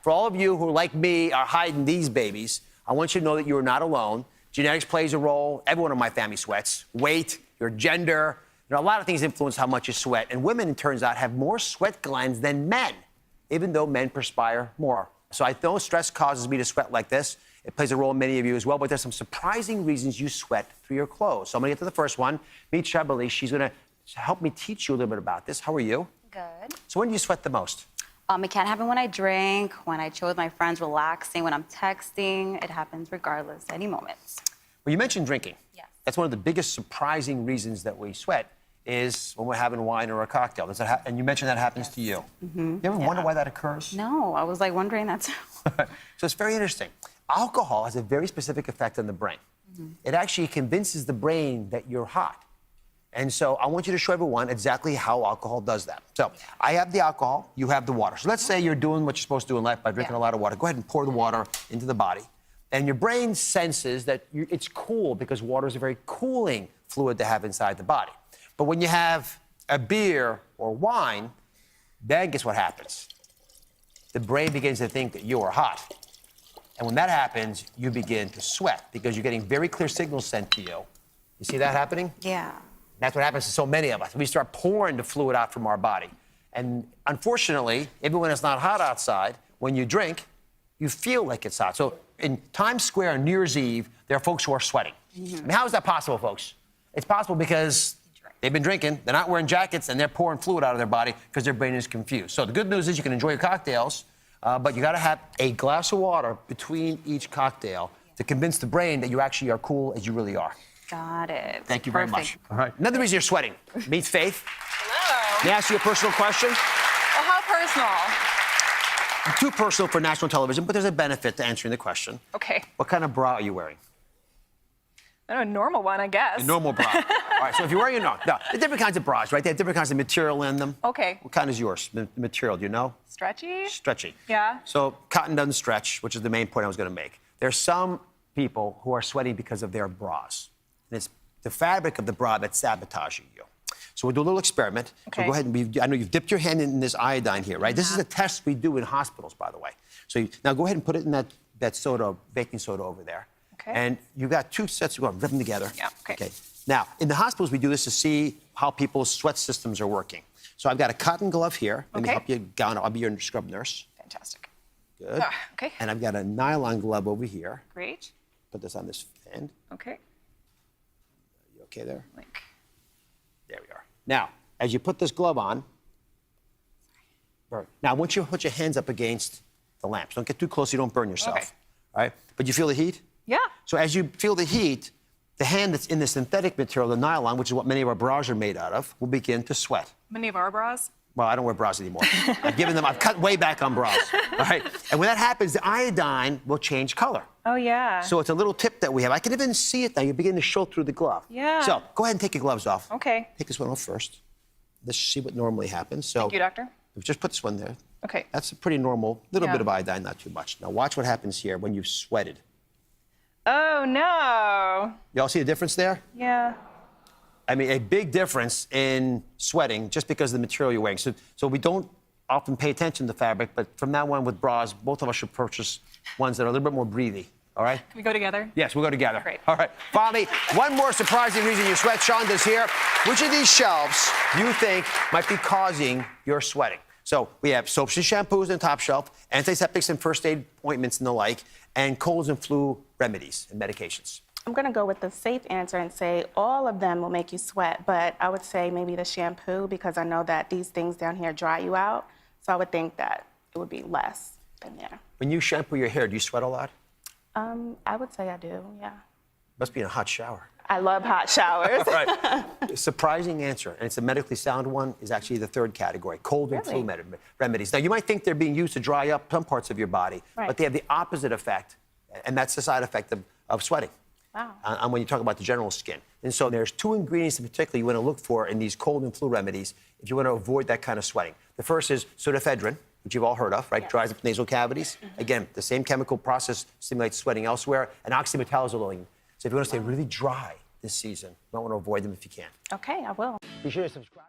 for all of you who, like me, are hiding these babies, I want you to know that you are not alone. Genetics plays a role. Everyone in my family sweats. Weight, your gender, a lot of things influence how much you sweat. And women, it turns out, have more sweat glands than men, even though men perspire more. So I know stress causes me to sweat like this. It plays a role in many of you as well, but there's some surprising reasons you sweat through your clothes. So I'm going to get to the first one. Meet Shebali. She's going to help me teach you a little bit about this. How are you? Good. So when do you sweat the most? It can't happen when I drink, when I chill with my friends, relaxing, when I'm texting. It happens regardless, any moments. Well, you mentioned drinking. Yes. That's one of the biggest surprising reasons that we sweat is when we're having wine or a cocktail. Does that and you mentioned that happens to you. Mm-hmm. You ever wonder why that occurs? No, I was like wondering that too. So it's very interesting. Alcohol has a very specific effect on the brain. It actually convinces the brain that you're hot. And so I want you to show everyone exactly how alcohol does that. So I have the alcohol, you have the water. So let's say you're doing what you're supposed to do in life by drinking a lot of water. Go ahead and pour the water into the body. And your brain senses that it's cool because water is a very cooling fluid to have inside the body. But when you have a beer or wine, then guess what happens? The brain begins to think that you are hot. And when that happens, you begin to sweat because you're getting very clear signals sent to you. You see that happening? Yeah. That's what happens to so many of us. We start pouring the fluid out from our body. And unfortunately, even when it's not hot outside, when you drink, you feel like it's hot. So in Times Square on New Year's Eve, there are folks who are sweating. I mean, how is that possible, folks? It's possible because they've been drinking, they're not wearing jackets, and they're pouring fluid out of their body because their brain is confused. So the good news is you can enjoy your cocktails, but you got to have a glass of water between each cocktail to convince the brain that you actually are cool as you really are. Got it. Thank you very much. All right. Another reason you're sweating. Meet Faith. Hello. May I ask you a personal question? Well, how personal? Too personal for national television, but there's a benefit to answering the question. Okay. What kind of bra are you wearing? I don't know, a normal one, I guess. A normal bra. All right, so if you're wearing no, there are different kinds of bras, right? They have different kinds of material in them. Okay. What kind is yours? The material, do you know? Stretchy? Stretchy. Yeah. So cotton doesn't stretch, which is the main point I was going to make. There's some people who are sweating because of their bras. And it's the fabric of the bra that's sabotaging you. So we'll do a little experiment. Okay. So go ahead and I know you've dipped your hand in this iodine here, right? This is a test we do in hospitals, by the way. So now go ahead and put it in that soda, baking soda over there. Okay. And you've got two sets. Go on, rip them together. Yeah, okay. Now, in the hospitals, we do this to see how people's sweat systems are working. So I've got a cotton glove here. Let me help you down. I'll be your scrub nurse. Fantastic. Good. Okay. And I've got a nylon glove over here. Great. Put this on this end. Okay. You okay there? Like. There we are. Now, as you put this glove on, now I want you to put your hands up against the lamps. Don't get too close so you don't burn yourself. Okay. All right? But you feel the heat? Yeah. So as you feel the heat, the hand that's in the synthetic material, the nylon, which is what many of our bras are made out of, will begin to sweat. Many of our bras? Well, I don't wear bras anymore. I've cut way back on bras. All right? And when that happens, the iodine will change color. Oh, yeah. So it's a little tip that we have. I can even see it now. You begin to show through the glove. Yeah. So go ahead and take your gloves off. Okay. Take this one off first. Let's see what normally happens. So Thank you, doctor. just put this one there. Okay. That's a pretty normal, little Yeah. bit of iodine, not too much. Now watch what happens here when you've sweated. Oh, no. Y'all see the difference there? Yeah. I mean, a big difference in sweating just because of the material you're wearing. So we don't often pay attention to the fabric, but from now on with bras, both of us should purchase ones that are a little bit more breathy. All right? Can we go together? Yes, we'll go together. Great. All right. Finally, one more surprising reason you sweat. Shonda's here. Which of these shelves do you think might be causing your sweating? So we have soaps and shampoos on the top shelf, antiseptics and first aid ointments and the like, and colds and flu remedies and medications. I'm going to go with the safe answer and say all of them will make you sweat, but I would say maybe the shampoo because I know that these things down here dry you out. So I would think that it would be less than there. When you shampoo your hair, do you sweat a lot? I would say I do, yeah. Must be in a hot shower. I love hot showers. Right. Surprising answer, and it's a medically sound one, is actually the third category, cold and flu remedies. Now, you might think they're being used to dry up some parts of your body, but they have the opposite effect, and that's the side effect of sweating. Wow. And when you talk about the general skin. And so there's two ingredients in particular you want to look for in these cold and flu remedies if you want to avoid that kind of sweating. The first is pseudoephedrine, which you've all heard of, right? Yes. Dries up nasal cavities. Again, the same chemical process stimulates sweating elsewhere. And oxymetazoline. So if you want to stay really dry this season, you might want to avoid them if you can. Okay, I will. Be sure to subscribe.